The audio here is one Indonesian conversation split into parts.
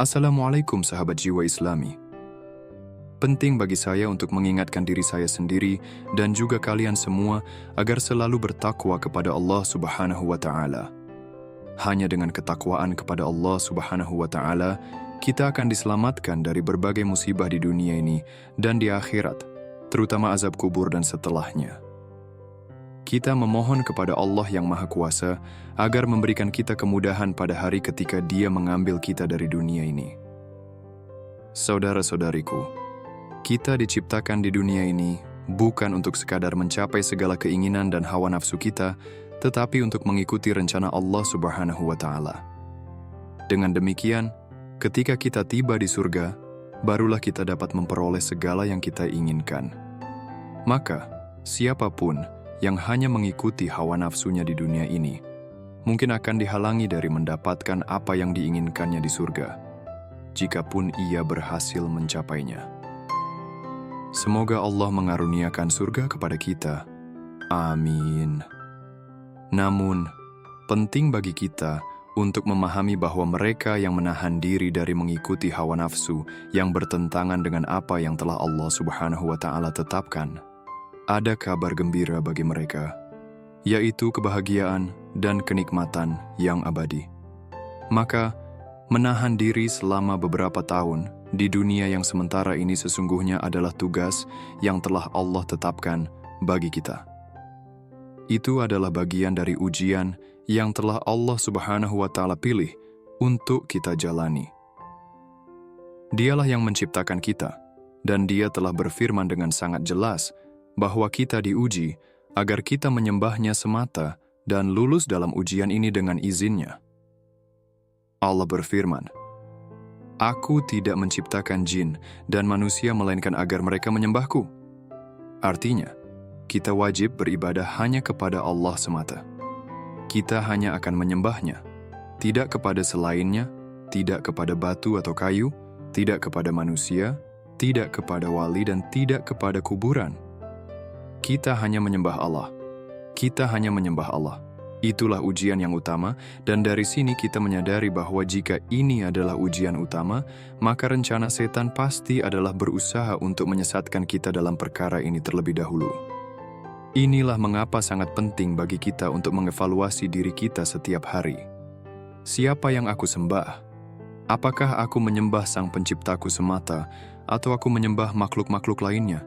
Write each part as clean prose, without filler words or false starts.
Assalamualaikum sahabat jiwa Islami. Penting bagi saya untuk mengingatkan diri saya sendiri dan juga kalian semua agar selalu bertakwa kepada Allah Subhanahu wa Ta'ala. Hanya dengan ketakwaan kepada Allah Subhanahu wa Ta'ala, kita akan diselamatkan dari berbagai musibah di dunia ini dan di akhirat, terutama azab kubur dan setelahnya. Kita memohon kepada Allah yang Maha Kuasa agar memberikan kita kemudahan pada hari ketika Dia mengambil kita dari dunia ini. Saudara-saudariku, kita diciptakan di dunia ini bukan untuk sekadar mencapai segala keinginan dan hawa nafsu kita, tetapi untuk mengikuti rencana Allah Subhanahu wa Ta'ala. Dengan demikian, ketika kita tiba di surga, barulah kita dapat memperoleh segala yang kita inginkan. Maka, siapapun yang hanya mengikuti hawa nafsunya di dunia ini, mungkin akan dihalangi dari mendapatkan apa yang diinginkannya di surga, jikapun ia berhasil mencapainya. Semoga Allah mengaruniakan surga kepada kita. Amin. Namun, penting bagi kita untuk memahami bahwa mereka yang menahan diri dari mengikuti hawa nafsu yang bertentangan dengan apa yang telah Allah Subhanahu wa Ta'ala tetapkan, ada kabar gembira bagi mereka, yaitu kebahagiaan dan kenikmatan yang abadi. Maka, menahan diri selama beberapa tahun di dunia yang sementara ini sesungguhnya adalah tugas yang telah Allah tetapkan bagi kita. Itu adalah bagian dari ujian yang telah Allah Subhanahu wa Ta'ala pilih untuk kita jalani. Dialah yang menciptakan kita, dan Dia telah berfirman dengan sangat jelas bahwa kita diuji agar kita menyembahnya semata dan lulus dalam ujian ini dengan izin-Nya. Allah berfirman, "Aku tidak menciptakan jin dan manusia melainkan agar mereka menyembahku." Artinya, kita wajib beribadah hanya kepada Allah semata. Kita hanya akan menyembahnya, tidak kepada selainnya, tidak kepada batu atau kayu, tidak kepada manusia, tidak kepada wali, dan tidak kepada kuburan. Kita hanya menyembah Allah. Kita hanya menyembah Allah. Itulah ujian yang utama, dan dari sini kita menyadari bahwa jika ini adalah ujian utama, maka rencana setan pasti adalah berusaha untuk menyesatkan kita dalam perkara ini terlebih dahulu. Inilah mengapa sangat penting bagi kita untuk mengevaluasi diri kita setiap hari. Siapa yang aku sembah? Apakah aku menyembah Sang Penciptaku semata, atau aku menyembah makhluk-makhluk lainnya?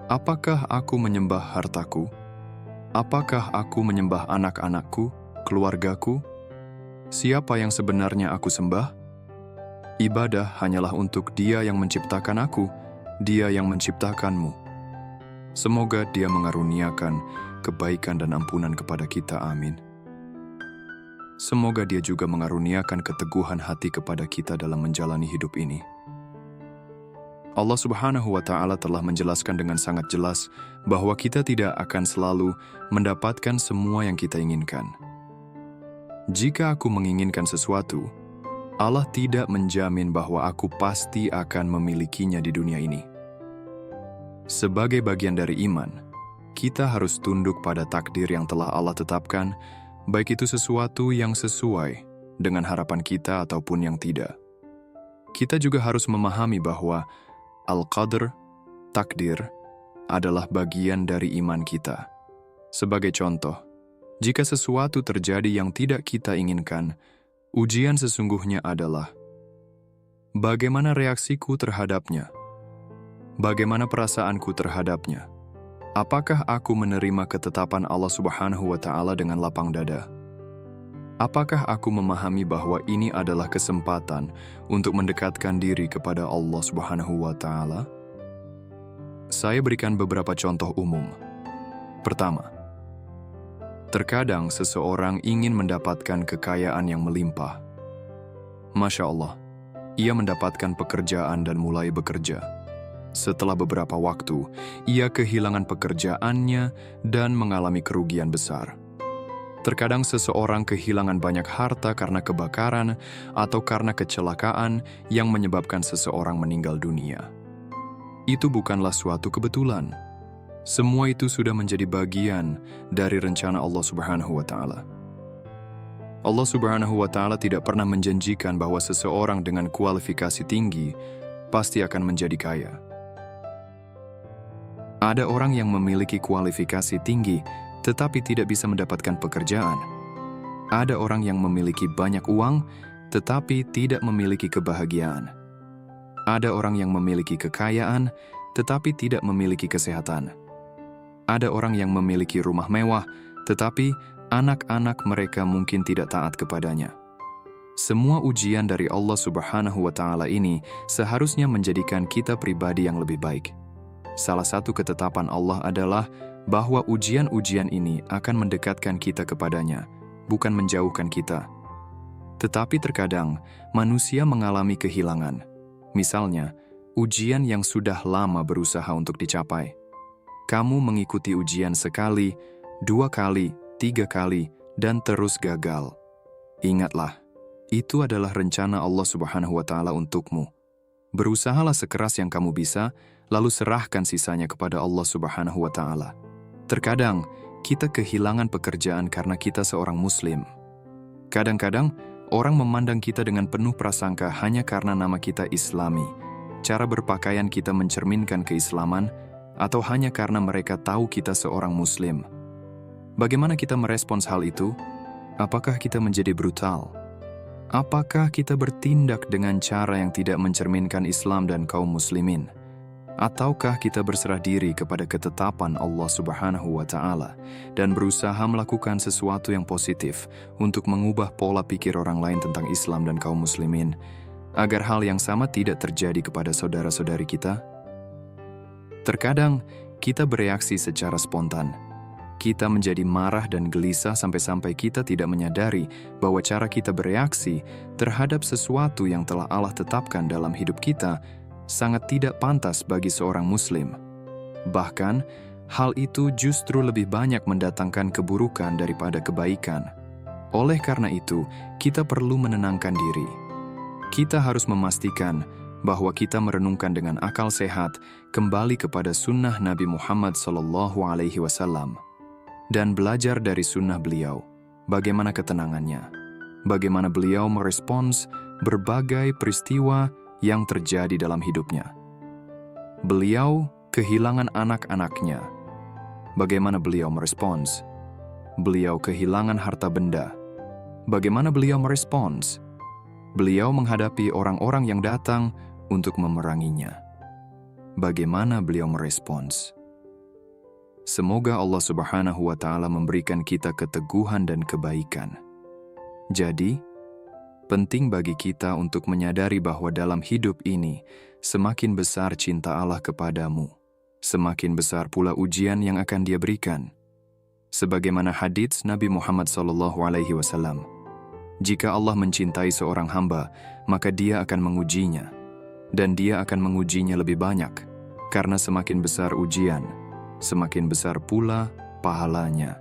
Apakah aku menyembah hartaku? Apakah aku menyembah anak-anakku, keluargaku? Siapa yang sebenarnya aku sembah? Ibadah hanyalah untuk Dia yang menciptakan aku, Dia yang menciptakanmu. Semoga Dia mengaruniakan kebaikan dan ampunan kepada kita, amin. Semoga Dia juga mengaruniakan keteguhan hati kepada kita dalam menjalani hidup ini. Allah Subhanahu wa Ta'ala telah menjelaskan dengan sangat jelas bahwa kita tidak akan selalu mendapatkan semua yang kita inginkan. Jika aku menginginkan sesuatu, Allah tidak menjamin bahwa aku pasti akan memilikinya di dunia ini. Sebagai bagian dari iman, kita harus tunduk pada takdir yang telah Allah tetapkan, baik itu sesuatu yang sesuai dengan harapan kita ataupun yang tidak. Kita juga harus memahami bahwa Al-Qadr, takdir, adalah bagian dari iman kita. Sebagai contoh, jika sesuatu terjadi yang tidak kita inginkan, ujian sesungguhnya adalah bagaimana reaksiku terhadapnya? Bagaimana perasaanku terhadapnya? Apakah aku menerima ketetapan Allah Subhanahu wa Ta'ala dengan lapang dada? Apakah aku memahami bahwa ini adalah kesempatan untuk mendekatkan diri kepada Allah Subhanahu wa Ta'ala? Saya berikan beberapa contoh umum. Pertama, terkadang seseorang ingin mendapatkan kekayaan yang melimpah. Masya Allah, ia mendapatkan pekerjaan dan mulai bekerja. Setelah beberapa waktu, ia kehilangan pekerjaannya dan mengalami kerugian besar. Terkadang seseorang kehilangan banyak harta karena kebakaran atau karena kecelakaan yang menyebabkan seseorang meninggal dunia. Itu bukanlah suatu kebetulan. Semua itu sudah menjadi bagian dari rencana Allah Subhanahu wa Ta'ala. Allah Subhanahu wa Ta'ala tidak pernah menjanjikan bahwa seseorang dengan kualifikasi tinggi pasti akan menjadi kaya. Ada orang yang memiliki kualifikasi tinggi tetapi tidak bisa mendapatkan pekerjaan. Ada orang yang memiliki banyak uang tetapi tidak memiliki kebahagiaan. Ada orang yang memiliki kekayaan tetapi tidak memiliki kesehatan. Ada orang yang memiliki rumah mewah tetapi anak-anak mereka mungkin tidak taat kepadanya. Semua ujian dari Allah Subhanahu wa Ta'ala ini seharusnya menjadikan kita pribadi yang lebih baik. Salah satu ketetapan Allah adalah bahwa ujian-ujian ini akan mendekatkan kita kepadanya, bukan menjauhkan kita. Tetapi terkadang manusia mengalami kehilangan. Misalnya, ujian yang sudah lama berusaha untuk dicapai. Kamu mengikuti ujian sekali, 2 kali, 3 kali, dan terus gagal. Ingatlah, itu adalah rencana Allah Subhanahu wa Ta'ala untukmu. Berusahalah sekeras yang kamu bisa, lalu serahkan sisanya kepada Allah Subhanahu wa Ta'ala. Terkadang, kita kehilangan pekerjaan karena kita seorang Muslim. Kadang-kadang, orang memandang kita dengan penuh prasangka hanya karena nama kita Islami, cara berpakaian kita mencerminkan keislaman, atau hanya karena mereka tahu kita seorang Muslim. Bagaimana kita merespons hal itu? Apakah kita menjadi brutal? Apakah kita bertindak dengan cara yang tidak mencerminkan Islam dan kaum muslimin? Ataukah kita berserah diri kepada ketetapan Allah Subhanahu wa Ta'ala dan berusaha melakukan sesuatu yang positif untuk mengubah pola pikir orang lain tentang Islam dan kaum muslimin, agar hal yang sama tidak terjadi kepada saudara-saudari kita? Terkadang, kita bereaksi secara spontan. Kita menjadi marah dan gelisah sampai-sampai kita tidak menyadari bahwa cara kita bereaksi terhadap sesuatu yang telah Allah tetapkan dalam hidup kita sangat tidak pantas bagi seorang Muslim. Bahkan, hal itu justru lebih banyak mendatangkan keburukan daripada kebaikan. Oleh karena itu, kita perlu menenangkan diri. Kita harus memastikan bahwa kita merenungkan dengan akal sehat kembali kepada sunnah Nabi Muhammad SAW dan belajar dari sunnah beliau, bagaimana ketenangannya, bagaimana beliau merespons berbagai peristiwa yang terjadi dalam hidupnya. Beliau kehilangan anak-anaknya. Bagaimana beliau merespons? Beliau kehilangan harta benda. Bagaimana beliau merespons? Beliau menghadapi orang-orang yang datang untuk memeranginya. Bagaimana beliau merespons? Semoga Allah Subhanahu wa Ta'ala memberikan kita keteguhan dan kebaikan. Jadi, penting bagi kita untuk menyadari bahwa dalam hidup ini, semakin besar cinta Allah kepadamu, semakin besar pula ujian yang akan Dia berikan. Sebagaimana hadits Nabi Muhammad SAW, jika Allah mencintai seorang hamba, maka Dia akan mengujinya, dan Dia akan mengujinya lebih banyak, karena semakin besar ujian, semakin besar pula pahalanya.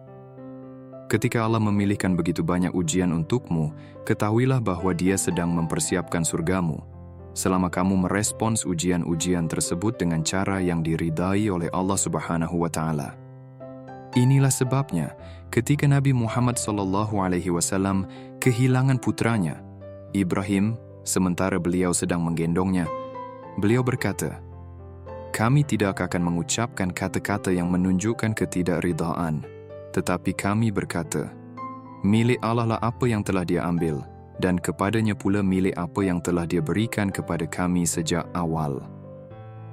Ketika Allah memilihkan begitu banyak ujian untukmu, ketahuilah bahwa Dia sedang mempersiapkan surgamu, selama kamu merespons ujian-ujian tersebut dengan cara yang diridai oleh Allah Subhanahu wa Ta'ala. Inilah sebabnya, ketika Nabi Muhammad SAW kehilangan putranya, Ibrahim, sementara beliau sedang menggendongnya, beliau berkata, "Kami tidak akan mengucapkan kata-kata yang menunjukkan ketidakridhaan, tetapi kami berkata, milik Allah lah apa yang telah Dia ambil, dan kepadanya pula milik apa yang telah Dia berikan kepada kami sejak awal."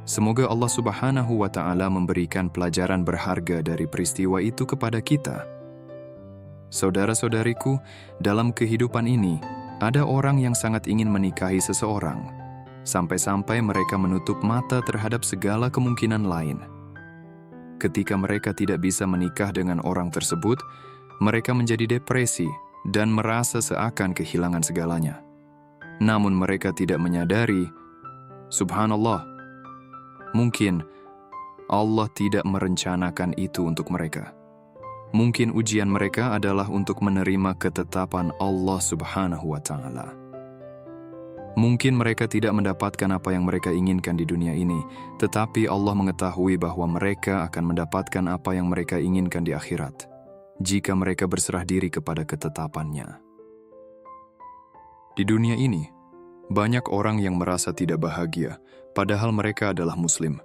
Semoga Allah Subhanahu wa Ta'ala memberikan pelajaran berharga dari peristiwa itu kepada kita. Saudara-saudariku, dalam kehidupan ini, ada orang yang sangat ingin menikahi seseorang, sampai-sampai mereka menutup mata terhadap segala kemungkinan lain. Ketika mereka tidak bisa menikah dengan orang tersebut, mereka menjadi depresi dan merasa seakan kehilangan segalanya. Namun mereka tidak menyadari, subhanallah, mungkin Allah tidak merencanakan itu untuk mereka. Mungkin ujian mereka adalah untuk menerima ketetapan Allah Subhanahu wa Ta'ala. Mungkin mereka tidak mendapatkan apa yang mereka inginkan di dunia ini, tetapi Allah mengetahui bahwa mereka akan mendapatkan apa yang mereka inginkan di akhirat, jika mereka berserah diri kepada ketetapannya. Di dunia ini, banyak orang yang merasa tidak bahagia, padahal mereka adalah Muslim.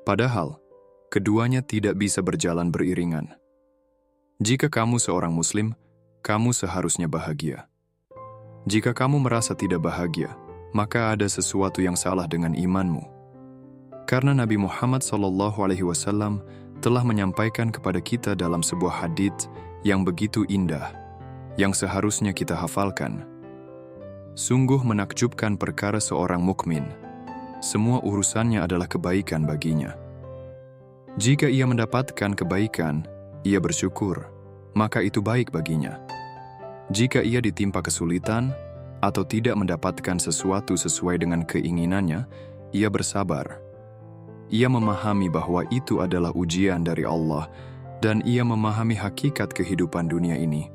Padahal, keduanya tidak bisa berjalan beriringan. Jika kamu seorang Muslim, kamu seharusnya bahagia. Jika kamu merasa tidak bahagia, maka ada sesuatu yang salah dengan imanmu. Karena Nabi Muhammad SAW telah menyampaikan kepada kita dalam sebuah hadits yang begitu indah, yang seharusnya kita hafalkan. Sungguh menakjubkan perkara seorang mukmin. Semua urusannya adalah kebaikan baginya. Jika ia mendapatkan kebaikan, ia bersyukur, maka itu baik baginya. Jika ia ditimpa kesulitan atau tidak mendapatkan sesuatu sesuai dengan keinginannya, ia bersabar. Ia memahami bahwa itu adalah ujian dari Allah dan ia memahami hakikat kehidupan dunia ini.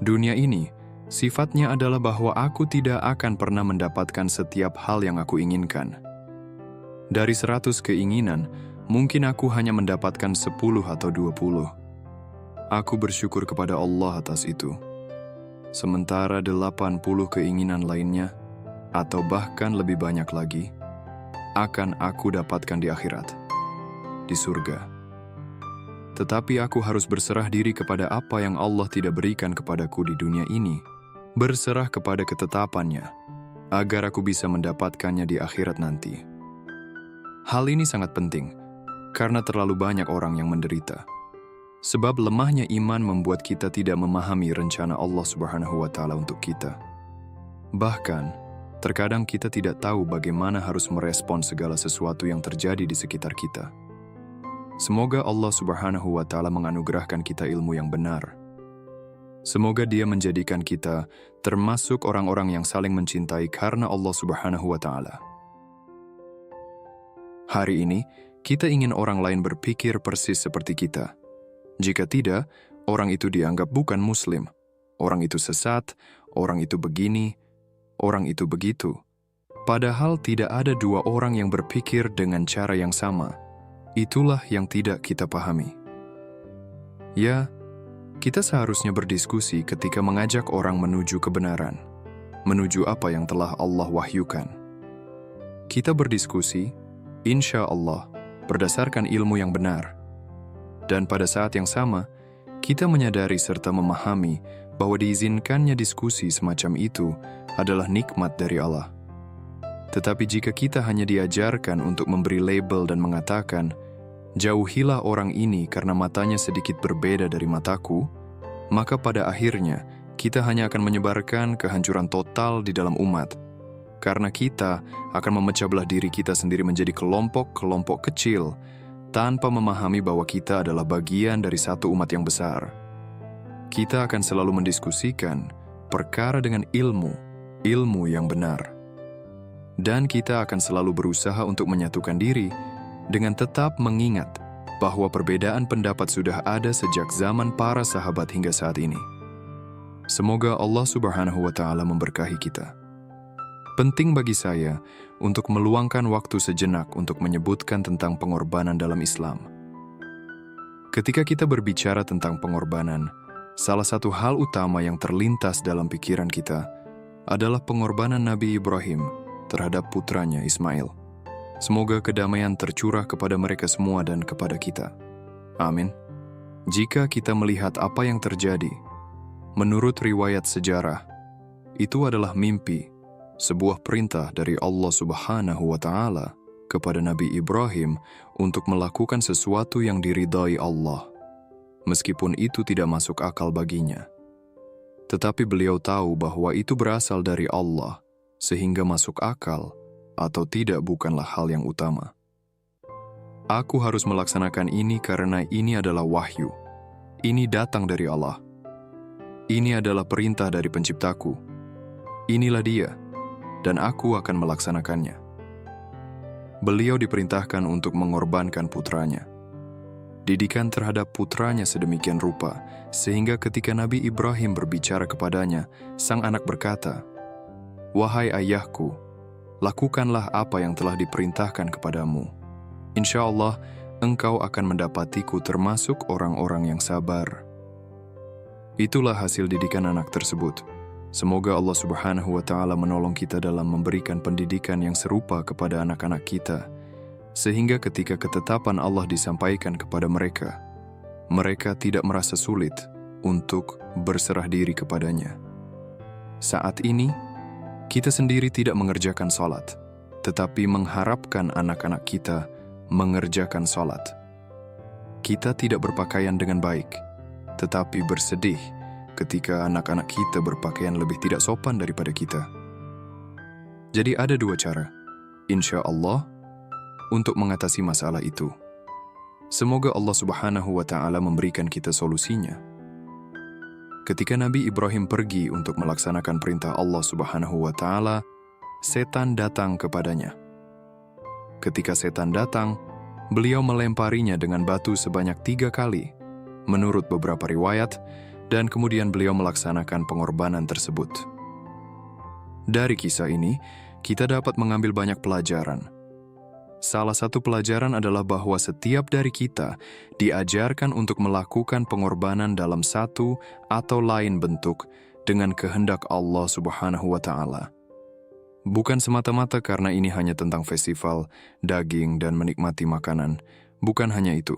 Dunia ini sifatnya adalah bahwa aku tidak akan pernah mendapatkan setiap hal yang aku inginkan. Dari 100 keinginan, mungkin aku hanya mendapatkan 10 atau 20. Aku bersyukur kepada Allah atas itu. Sementara 80 keinginan lainnya, atau bahkan lebih banyak lagi, akan aku dapatkan di akhirat, di surga. Tetapi aku harus berserah diri kepada apa yang Allah tidak berikan kepadaku di dunia ini, berserah kepada ketetapannya, agar aku bisa mendapatkannya di akhirat nanti. Hal ini sangat penting, karena terlalu banyak orang yang menderita. Sebab lemahnya iman membuat kita tidak memahami rencana Allah Subhanahu wa Ta'ala untuk kita. Bahkan, terkadang kita tidak tahu bagaimana harus merespon segala sesuatu yang terjadi di sekitar kita. Semoga Allah Subhanahu wa Ta'ala menganugerahkan kita ilmu yang benar. Semoga Dia menjadikan kita termasuk orang-orang yang saling mencintai karena Allah Subhanahu wa Ta'ala. Hari ini, kita ingin orang lain berpikir persis seperti kita. Jika tidak, orang itu dianggap bukan Muslim. Orang itu sesat, orang itu begini, orang itu begitu. Padahal tidak ada dua orang yang berpikir dengan cara yang sama. Itulah yang tidak kita pahami. Ya, kita seharusnya berdiskusi ketika mengajak orang menuju kebenaran, menuju apa yang telah Allah wahyukan. Kita berdiskusi, insya Allah, berdasarkan ilmu yang benar. Dan pada saat yang sama, kita menyadari serta memahami bahwa diizinkannya diskusi semacam itu adalah nikmat dari Allah. Tetapi jika kita hanya diajarkan untuk memberi label dan mengatakan, jauhilah orang ini karena matanya sedikit berbeda dari mataku, maka pada akhirnya kita hanya akan menyebarkan kehancuran total di dalam umat. Karena kita akan memecah belah diri kita sendiri menjadi kelompok-kelompok kecil, tanpa memahami bahwa kita adalah bagian dari satu umat yang besar. Kita akan selalu mendiskusikan perkara dengan ilmu yang benar. Dan kita akan selalu berusaha untuk menyatukan diri dengan tetap mengingat bahwa perbedaan pendapat sudah ada sejak zaman para sahabat hingga saat ini. Semoga Allah Subhanahu wa Ta'ala memberkahi kita. Penting bagi saya untuk meluangkan waktu sejenak untuk menyebutkan tentang pengorbanan dalam Islam. Ketika kita berbicara tentang pengorbanan, salah satu hal utama yang terlintas dalam pikiran kita adalah pengorbanan Nabi Ibrahim terhadap putranya Ismail. Semoga kedamaian tercurah kepada mereka semua dan kepada kita. Amin. Jika kita melihat apa yang terjadi, menurut riwayat sejarah, itu adalah mimpi, sebuah perintah dari Allah Subhanahu wa Ta'ala kepada Nabi Ibrahim untuk melakukan sesuatu yang diridai Allah, meskipun itu tidak masuk akal baginya. Tetapi beliau tahu bahwa itu berasal dari Allah, sehingga masuk akal atau tidak bukanlah hal yang utama. Aku harus melaksanakan ini karena ini adalah wahyu. Ini datang dari Allah. Ini adalah perintah dari penciptaku. Inilah dia, dan aku akan melaksanakannya. Beliau diperintahkan untuk mengorbankan putranya. Didikan terhadap putranya sedemikian rupa, sehingga ketika Nabi Ibrahim berbicara kepadanya, sang anak berkata, "Wahai ayahku, lakukanlah apa yang telah diperintahkan kepadamu. Insya Allah, engkau akan mendapatiku termasuk orang-orang yang sabar." Itulah hasil didikan anak tersebut. Semoga Allah Subhanahu wa Ta'ala menolong kita dalam memberikan pendidikan yang serupa kepada anak-anak kita, sehingga ketika ketetapan Allah disampaikan kepada mereka, mereka tidak merasa sulit untuk berserah diri kepadanya. Saat ini, kita sendiri tidak mengerjakan salat, tetapi mengharapkan anak-anak kita mengerjakan salat. Kita tidak berpakaian dengan baik, tetapi bersedih ketika anak-anak kita berpakaian lebih tidak sopan daripada kita. Jadi ada dua cara, insya Allah, untuk mengatasi masalah itu. Semoga Allah Subhanahu wa Ta'ala memberikan kita solusinya. Ketika Nabi Ibrahim pergi untuk melaksanakan perintah Allah Subhanahu wa Ta'ala, setan datang kepadanya. Ketika setan datang, beliau melemparinya dengan batu sebanyak 3 kali, menurut beberapa riwayat, dan kemudian beliau melaksanakan pengorbanan tersebut. Dari kisah ini, kita dapat mengambil banyak pelajaran. Salah satu pelajaran adalah bahwa setiap dari kita diajarkan untuk melakukan pengorbanan dalam satu atau lain bentuk dengan kehendak Allah Subhanahu wa Ta'ala. Bukan semata-mata karena ini hanya tentang festival, daging, dan menikmati makanan. Bukan hanya itu.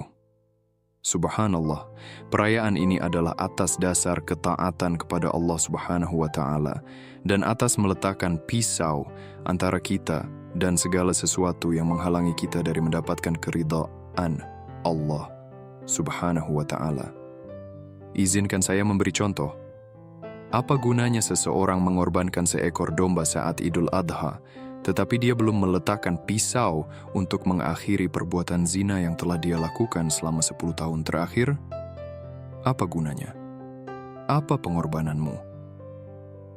Subhanallah, perayaan ini adalah atas dasar ketaatan kepada Allah Subhanahu wa Ta'ala dan atas meletakkan pisau antara kita dan segala sesuatu yang menghalangi kita dari mendapatkan keridhaan Allah Subhanahu wa Ta'ala. Izinkan saya memberi contoh. Apa gunanya seseorang mengorbankan seekor domba saat Idul Adha, tetapi dia belum meletakkan pisau untuk mengakhiri perbuatan zina yang telah dia lakukan selama 10 tahun terakhir? Apa gunanya? Apa pengorbananmu?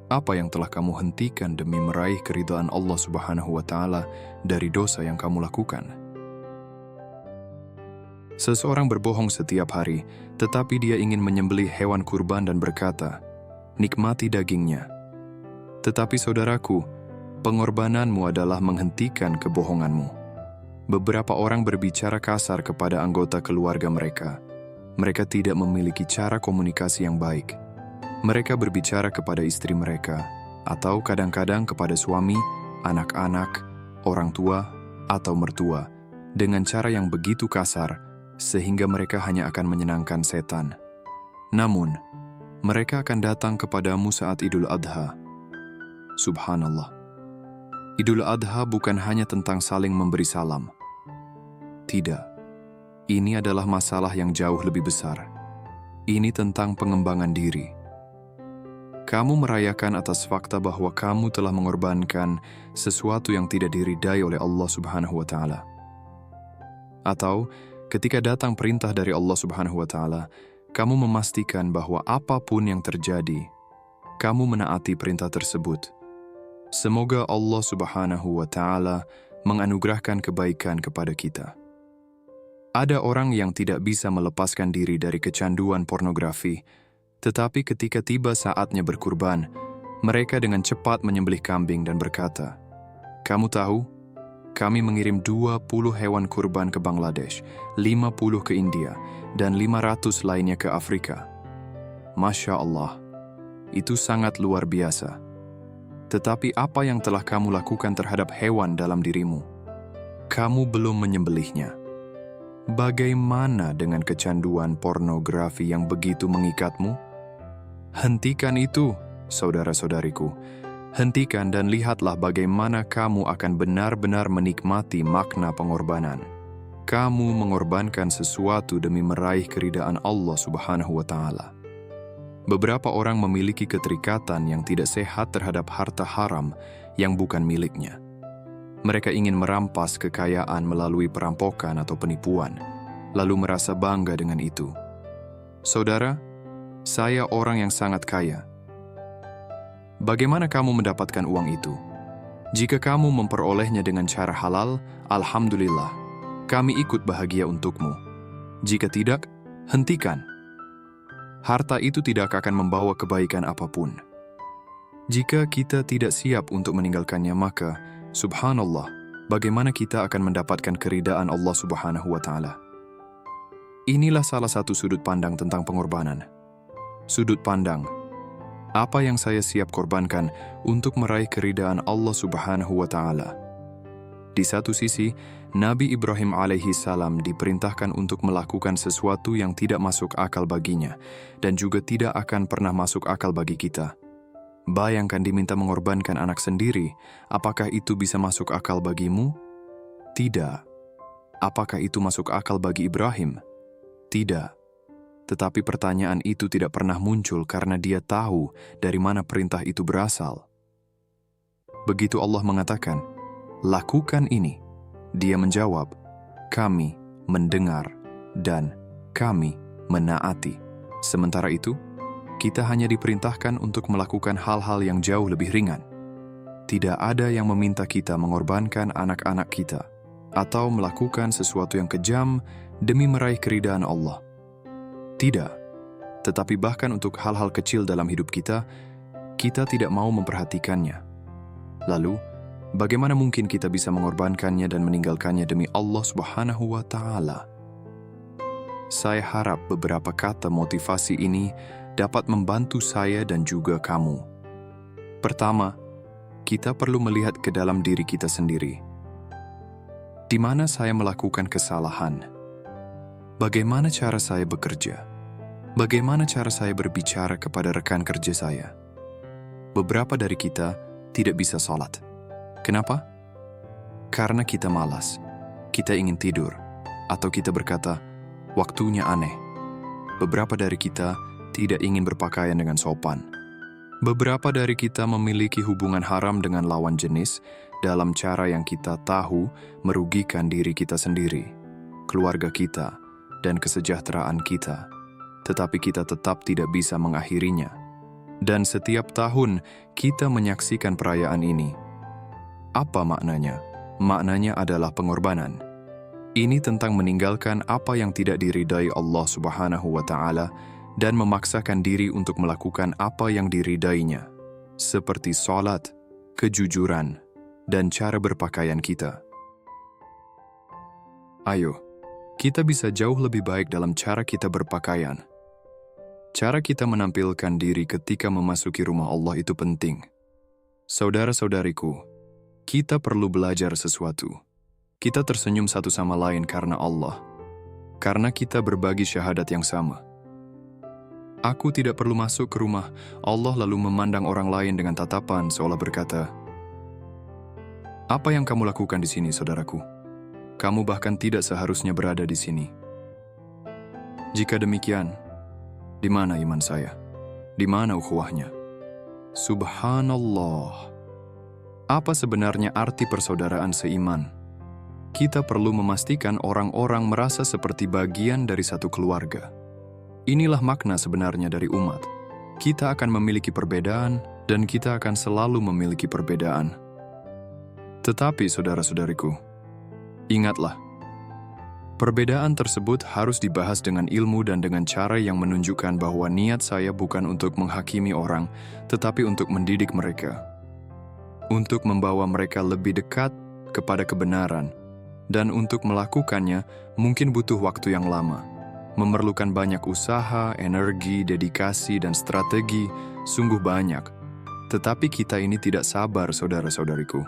Apa yang telah kamu hentikan demi meraih keridhaan Allah Subhanahu wa Ta'ala dari dosa yang kamu lakukan? Seseorang berbohong setiap hari, tetapi dia ingin menyembelih hewan kurban dan berkata, "Nikmati dagingnya." Tetapi saudaraku, pengorbananmu adalah menghentikan kebohonganmu. Beberapa orang berbicara kasar kepada anggota keluarga mereka. Mereka tidak memiliki cara komunikasi yang baik. Mereka berbicara kepada istri mereka, atau kadang-kadang kepada suami, anak-anak, orang tua, atau mertua, dengan cara yang begitu kasar, sehingga mereka hanya akan menyenangkan setan. Namun, mereka akan datang kepadamu saat Idul Adha. Subhanallah. Idul Adha bukan hanya tentang saling memberi salam. Tidak. Ini adalah masalah yang jauh lebih besar. Ini tentang pengembangan diri. Kamu merayakan atas fakta bahwa kamu telah mengorbankan sesuatu yang tidak diridai oleh Allah Subhanahu wa Ta'ala. Atau, ketika datang perintah dari Allah Subhanahu wa Ta'ala, kamu memastikan bahwa apapun yang terjadi, kamu menaati perintah tersebut. Semoga Allah Subhanahu wa Ta'ala menganugerahkan kebaikan kepada kita. Ada orang yang tidak bisa melepaskan diri dari kecanduan pornografi, tetapi ketika tiba saatnya berkurban, mereka dengan cepat menyembelih kambing dan berkata, "Kamu tahu, kami mengirim 20 hewan kurban ke Bangladesh, 50 ke India, dan 500 lainnya ke Afrika." Masya Allah, itu sangat luar biasa. Tetapi apa yang telah kamu lakukan terhadap hewan dalam dirimu? Kamu belum menyembelihnya. Bagaimana dengan kecanduan pornografi yang begitu mengikatmu? Hentikan itu, saudara-saudariku. Hentikan dan lihatlah bagaimana kamu akan benar-benar menikmati makna pengorbanan. Kamu mengorbankan sesuatu demi meraih keridhaan Allah Subhanahu wa Ta'ala. Beberapa orang memiliki keterikatan yang tidak sehat terhadap harta haram yang bukan miliknya. Mereka ingin merampas kekayaan melalui perampokan atau penipuan, lalu merasa bangga dengan itu. Saudara, saya orang yang sangat kaya. Bagaimana kamu mendapatkan uang itu? Jika kamu memperolehnya dengan cara halal, alhamdulillah, kami ikut bahagia untukmu. Jika tidak, hentikan. Harta itu tidak akan membawa kebaikan apapun. Jika kita tidak siap untuk meninggalkannya, maka, subhanallah, bagaimana kita akan mendapatkan keridhaan Allah Subhanahu wa Ta'ala? Inilah salah satu sudut pandang tentang pengorbanan. Sudut pandang. Apa yang saya siap korbankan untuk meraih keridaan Allah Subhanahu wa Ta'ala? Di satu sisi, Nabi Ibrahim alaihi salam diperintahkan untuk melakukan sesuatu yang tidak masuk akal baginya dan juga tidak akan pernah masuk akal bagi kita. Bayangkan diminta mengorbankan anak sendiri, apakah itu bisa masuk akal bagimu? Tidak. Apakah itu masuk akal bagi Ibrahim? Tidak. Tetapi pertanyaan itu tidak pernah muncul karena dia tahu dari mana perintah itu berasal. Begitu Allah mengatakan, "Lakukan ini." Dia menjawab, "Kami mendengar dan kami menaati." Sementara itu, kita hanya diperintahkan untuk melakukan hal-hal yang jauh lebih ringan. Tidak ada yang meminta kita mengorbankan anak-anak kita atau melakukan sesuatu yang kejam demi meraih keridaan Allah. Tidak. Tetapi bahkan untuk hal-hal kecil dalam hidup kita, kita tidak mau memperhatikannya. Lalu, bagaimana mungkin kita bisa mengorbankannya dan meninggalkannya demi Allah Subhanahu wa Ta'ala? Saya harap beberapa kata motivasi ini dapat membantu saya dan juga kamu. Pertama, kita perlu melihat ke dalam diri kita sendiri. Di mana saya melakukan kesalahan? Bagaimana cara saya bekerja? Bagaimana cara saya berbicara kepada rekan kerja saya? Beberapa dari kita tidak bisa sholat. Kenapa? Karena kita malas, kita ingin tidur, atau kita berkata, waktunya aneh. Beberapa dari kita tidak ingin berpakaian dengan sopan. Beberapa dari kita memiliki hubungan haram dengan lawan jenis dalam cara yang kita tahu merugikan diri kita sendiri, keluarga kita, dan kesejahteraan kita. Tetapi kita tetap tidak bisa mengakhirinya. Dan setiap tahun kita menyaksikan perayaan ini. Apa maknanya? Maknanya adalah pengorbanan. Ini tentang meninggalkan apa yang tidak diridai Allah Subhanahu wa Ta'ala dan memaksakan diri untuk melakukan apa yang diridainya, seperti sholat, kejujuran, dan cara berpakaian kita. Ayo, kita bisa jauh lebih baik dalam cara kita berpakaian. Cara kita menampilkan diri ketika memasuki rumah Allah itu penting. Saudara-saudariku, kita perlu belajar sesuatu. Kita tersenyum satu sama lain karena Allah. Karena kita berbagi syahadat yang sama. Aku tidak perlu masuk ke rumah Allah lalu memandang orang lain dengan tatapan seolah berkata, "Apa yang kamu lakukan di sini, saudaraku? Kamu bahkan tidak seharusnya berada di sini." Jika demikian, di mana iman saya? Di mana ukhuwahnya? Subhanallah. Apa sebenarnya arti persaudaraan seiman? Kita perlu memastikan orang-orang merasa seperti bagian dari satu keluarga. Inilah makna sebenarnya dari umat. Kita akan memiliki perbedaan dan kita akan selalu memiliki perbedaan. Tetapi saudara-saudariku, ingatlah, perbedaan tersebut harus dibahas dengan ilmu dan dengan cara yang menunjukkan bahwa niat saya bukan untuk menghakimi orang, tetapi untuk mendidik mereka. Untuk membawa mereka lebih dekat kepada kebenaran, dan untuk melakukannya mungkin butuh waktu yang lama. Memerlukan banyak usaha, energi, dedikasi, dan strategi, sungguh banyak. Tetapi kita ini tidak sabar, saudara-saudariku.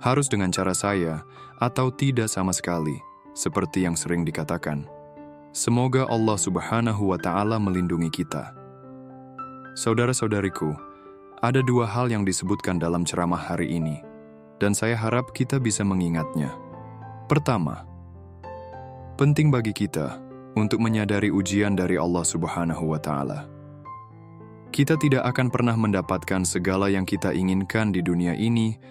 Harus dengan cara saya, atau tidak sama sekali. Seperti yang sering dikatakan, semoga Allah Subhanahu wa Ta'ala melindungi kita. Saudara-saudariku, ada dua hal yang disebutkan dalam ceramah hari ini, dan saya harap kita bisa mengingatnya. Pertama, penting bagi kita untuk menyadari ujian dari Allah Subhanahu wa Ta'ala. Kita tidak akan pernah mendapatkan segala yang kita inginkan di dunia ini,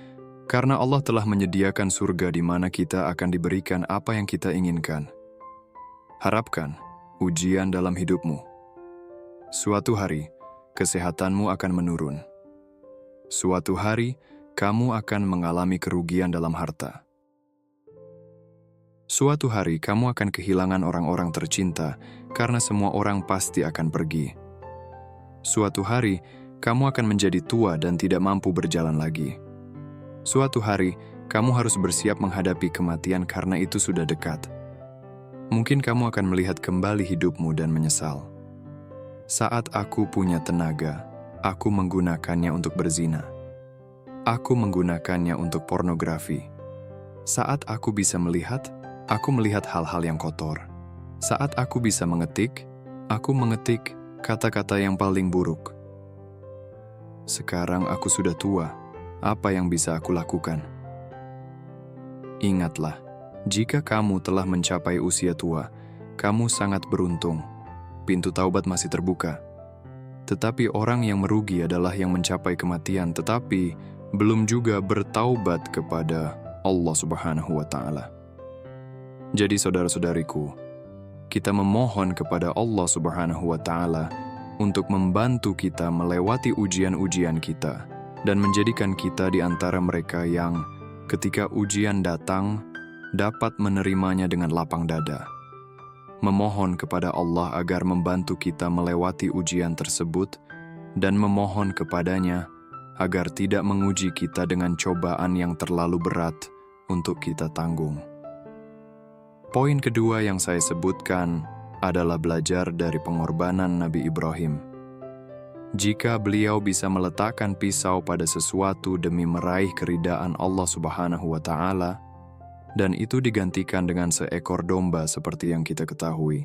karena Allah telah menyediakan surga di mana kita akan diberikan apa yang kita inginkan. Harapkan ujian dalam hidupmu. Suatu hari, kesehatanmu akan menurun. Suatu hari, kamu akan mengalami kerugian dalam harta. Suatu hari, kamu akan kehilangan orang-orang tercinta karena semua orang pasti akan pergi. Suatu hari, kamu akan menjadi tua dan tidak mampu berjalan lagi. Suatu hari, kamu harus bersiap menghadapi kematian karena itu sudah dekat. Mungkin kamu akan melihat kembali hidupmu dan menyesal. Saat aku punya tenaga, Aku menggunakannya untuk berzina. Aku menggunakannya untuk pornografi. Saat aku bisa melihat, aku melihat hal-hal yang kotor. Saat aku bisa mengetik, aku mengetik kata-kata yang paling buruk. Sekarang aku sudah tua, apa yang bisa aku lakukan? Ingatlah, jika kamu telah mencapai usia tua, kamu sangat beruntung. Pintu taubat masih terbuka. Tetapi orang yang merugi adalah yang mencapai kematian, tetapi belum juga bertaubat kepada Allah Subhanahu wa Ta'ala. Jadi saudara-saudariku, kita memohon kepada Allah Subhanahu wa Ta'ala untuk membantu kita melewati ujian-ujian kita dan menjadikan kita di antara mereka yang ketika ujian datang dapat menerimanya dengan lapang dada. Memohon kepada Allah agar membantu kita melewati ujian tersebut dan memohon kepadanya agar tidak menguji kita dengan cobaan yang terlalu berat untuk kita tanggung. Poin kedua yang saya sebutkan adalah belajar dari pengorbanan Nabi Ibrahim. Jika beliau bisa meletakkan pisau pada sesuatu demi meraih keridaan Allah Subhanahu wa Ta'ala, dan itu digantikan dengan seekor domba seperti yang kita ketahui,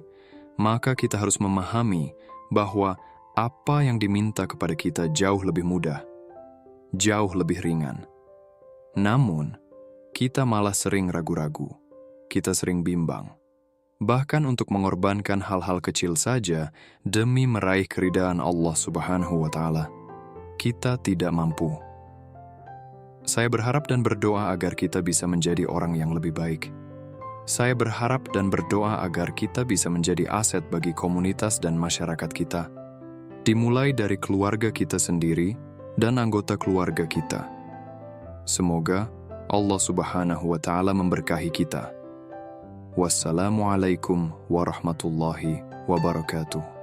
maka kita harus memahami bahwa apa yang diminta kepada kita jauh lebih mudah, jauh lebih ringan. Namun, kita malah sering ragu-ragu, kita sering bimbang. Bahkan untuk mengorbankan hal-hal kecil saja demi meraih keridaan Allah Subhanahu wa Ta'ala, kita tidak mampu. Saya berharap dan berdoa agar kita bisa menjadi orang yang lebih baik. Saya berharap dan berdoa agar kita bisa menjadi aset bagi komunitas dan masyarakat kita. Dimulai dari keluarga kita sendiri dan anggota keluarga kita. Semoga Allah Subhanahu wa Ta'ala memberkahi kita. Wassalamualaikum warahmatullahi wabarakatuh.